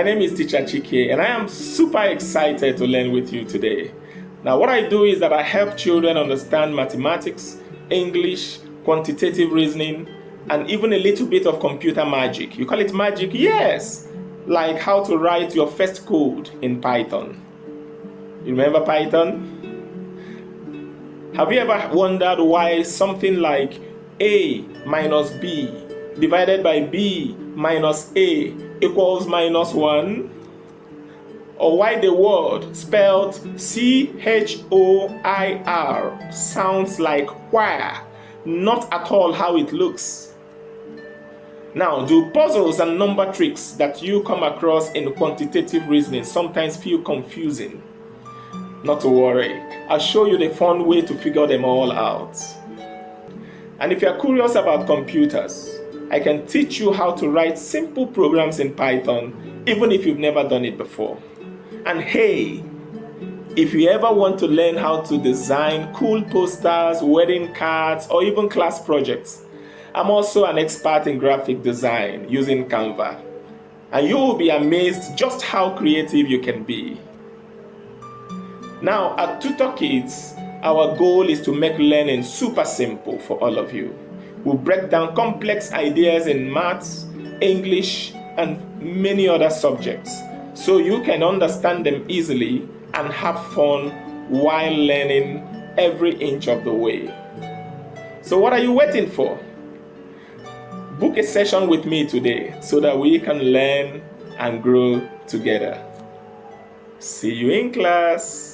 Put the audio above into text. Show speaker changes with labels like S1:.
S1: My name is Teacher Chike, and I am super excited to learn with you today. Now, what I do is that I help children understand mathematics, English, quantitative reasoning, and even a little bit of computer magic. You call it magic? Yes! Like how to write your first code in Python. You remember Python? Have you ever wondered why something like A minus B divided by B minus A equals -1? Or why the word spelled CHOIR sounds like choir, not at all how it looks? Now, do puzzles and number tricks that you come across in quantitative reasoning sometimes feel confusing? Not to worry, I'll show you the fun way to figure them all out. And if you're curious about computers, I can teach you how to write simple programs in Python, even if you've never done it before. And hey, if you ever want to learn how to design cool posters, wedding cards, or even class projects, I'm also an expert in graphic design using Canva. And you will be amazed just how creative you can be. Now, at Tutor Kids, our goal is to make learning super simple for all of you. We'll break down complex ideas in maths, English, and many other subjects so you can understand them easily and have fun while learning every inch of the way. So what are you waiting for? Book a session with me today so that we can learn and grow together. See you in class.